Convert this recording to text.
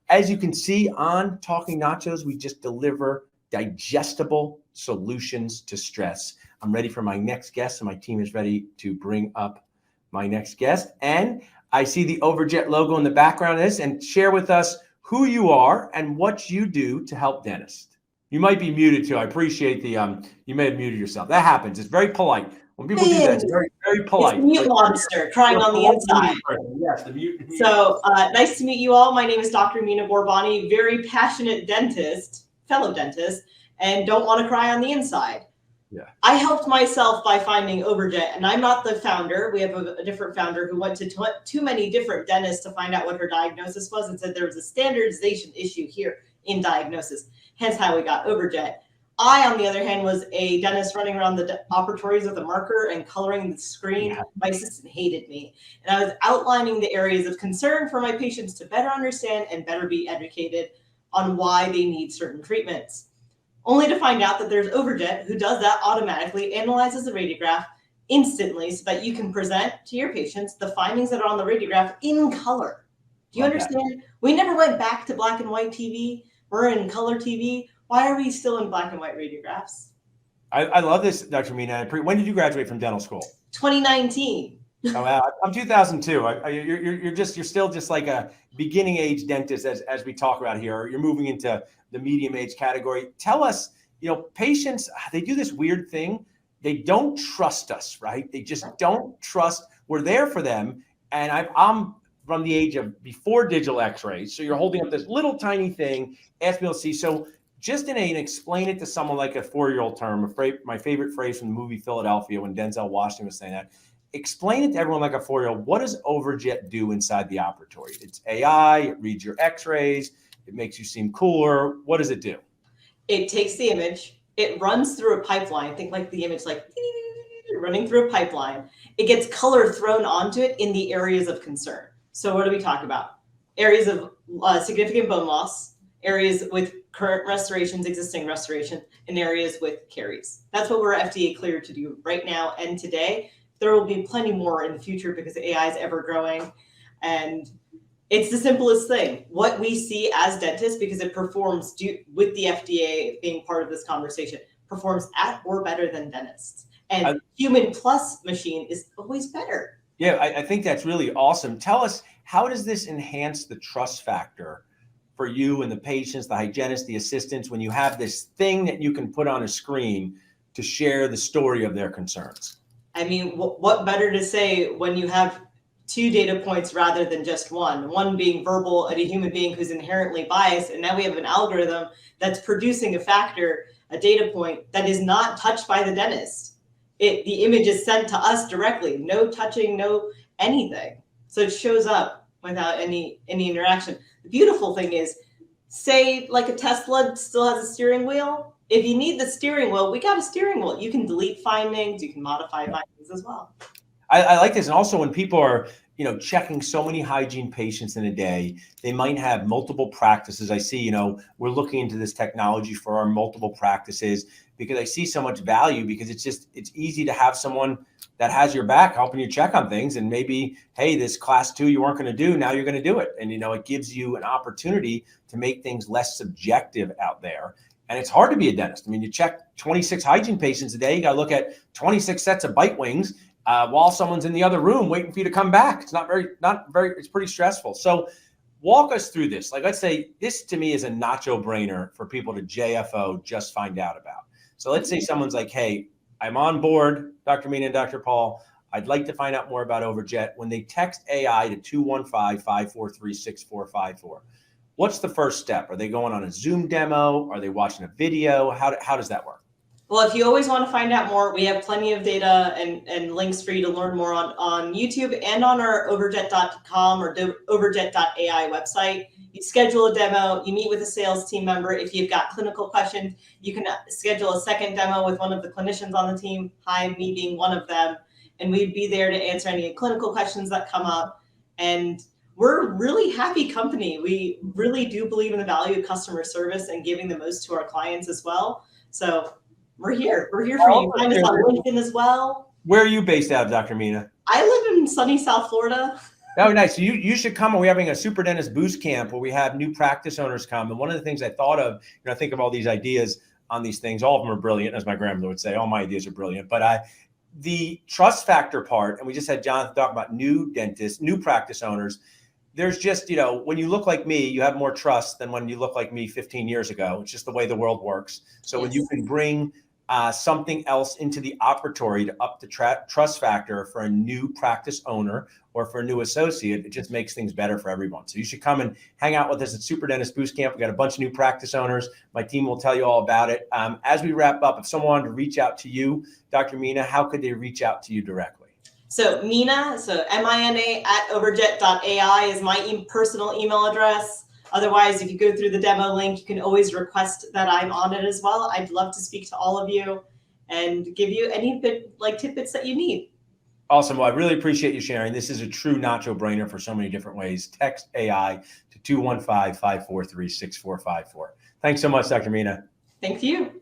As you can see on Talking Nachos, we just deliver digestible solutions to stress. I'm ready for my next guest, and my team is ready to bring up my next guest. And I see the Overjet logo in the background of this, and share with us who you are and what you do to help dentists. You might be muted too. I appreciate the you may have muted yourself. That happens. It's very polite. When people do that, it's very, very polite. It's mute monster crying on the inside. Yes, the mute. So nice to meet you all. My name is Dr. Mina Ghorbani, very passionate dentist, fellow dentist, and don't want to cry on the inside. Yeah. I helped myself by finding Overjet, and I'm not the founder. We have a different founder who went to too many different dentists to find out what her diagnosis was and said there was a standardization issue here in diagnosis, hence how we got Overjet. I, on the other hand, was a dentist running around the operatories with a marker and coloring the screen. Yeah. My assistant hated me. And I was outlining the areas of concern for my patients to better understand and better be educated on why they need certain treatments. Only to find out that there's Overjet, who does that automatically, analyzes the radiograph instantly so that you can present to your patients the findings that are on the radiograph in color. Do you understand? We never went back to black and white TV. We're in color TV. Why are we still in black and white radiographs? I love this, Dr. Mina. When did you graduate from dental school? 2019. Oh, wow. I'm 2002. You're still just like a beginning age dentist as we talk about here. You're moving into the medium age category. Tell us, patients, they do this weird thing. They don't trust us, right? They just don't trust. We're there for them. And I'm from the age of before digital x-rays. So you're holding up this little tiny thing, ask me to see. So just explain it to someone like a 4-year-old term. My favorite phrase from the movie Philadelphia when Denzel Washington was saying that. Explain it to everyone like a 4-year-old. What does Overjet do inside the operatory? It's AI, it reads your x-rays, it makes you seem cooler. What does it do? It takes the image, it runs through a pipeline. Think like the image like running through a pipeline. It gets color thrown onto it in the areas of concern. So what do we talk about? Areas of significant bone loss, areas with current restorations, existing restoration, and areas with caries. That's what we're FDA cleared to do right now and today. There will be plenty more in the future because AI is ever growing. And it's the simplest thing. What we see as dentists, because it performs with the FDA being part of this conversation, performs at or better than dentists. And human plus machine is always better. Yeah, I think that's really awesome. Tell us, how does this enhance the trust factor for you and the patients, the hygienists, the assistants, when you have this thing that you can put on a screen to share the story of their concerns? I mean, what better to say when you have 2 data points rather than just one being verbal and a human being who's inherently biased. And now we have an algorithm that's producing a factor, a data point that is not touched by the dentist. The image is sent to us directly, no touching, no anything. So it shows up without any interaction. The beautiful thing is, say like a Tesla still has a steering wheel. If you need the steering wheel, we got a steering wheel. You can delete findings, you can modify findings as well. I like this. And also when people are, checking so many hygiene patients in a day, they might have multiple practices. I see, we're looking into this technology for our multiple practices because I see so much value, because it's easy to have someone that has your back helping you check on things. And maybe, hey, this class 2 you weren't going to do, now you're going to do it. And, it gives you an opportunity to make things less subjective out there. And it's hard to be a dentist. I mean, you check 26 hygiene patients a day. You got to look at 26 sets of bite wings while someone's in the other room waiting for you to come back. It's not very, it's pretty stressful. So walk us through this. Like, let's say this to me is a nacho brainer for people to JFO, just find out about. So let's say someone's like, hey, I'm on board, Dr. Mina and Dr. Paul. I'd like to find out more about Overjet. When they text AI to 215-543-6454, what's the first step? Are they going on a Zoom demo? Are they watching a video? How does that work? Well, if you always want to find out more, we have plenty of data and links for you to learn more on YouTube and on our overjet.com or overjet.ai website. You schedule a demo, you meet with a sales team member. If you've got clinical questions, you can schedule a second demo with one of the clinicians on the team, me being one of them, and we'd be there to answer any clinical questions that come up. And we're a really happy company. We really do believe in the value of customer service and giving the most to our clients as well. So we're here. We're here for you. Find us on LinkedIn as well. Where are you based out of, Dr. Mina? I live in sunny South Florida. Oh, nice. So you should come. We're having a Super Dentist Boost Camp where we have new practice owners come. And one of the things I thought of, I think of all these ideas on these things. All of them are brilliant, as my grandmother would say. All my ideas are brilliant. But the trust factor part, and we just had Jonathan talk about new dentists, new practice owners. There's just, when you look like me, you have more trust than when you look like me 15 years ago. It's just the way the world works. So when you can bring something else into the operatory to up the trust factor for a new practice owner or for a new associate, it just makes things better for everyone. So you should come and hang out with us at Super Dentist Boost Camp. We got a bunch of new practice owners. My team will tell you all about it. As we wrap up, if someone wanted to reach out to you, Dr. Mina, how could they reach out to you directly? So Mina, so MINA @overjet.ai is my personal email address. Otherwise, if you go through the demo link, you can always request that I'm on it as well. I'd love to speak to all of you and give you any tidbits that you need. Awesome. Well, I really appreciate you sharing. This is a true nacho brainer for so many different ways. Text AI to 215-543-6454. Thanks so much, Dr. Mina. Thank you.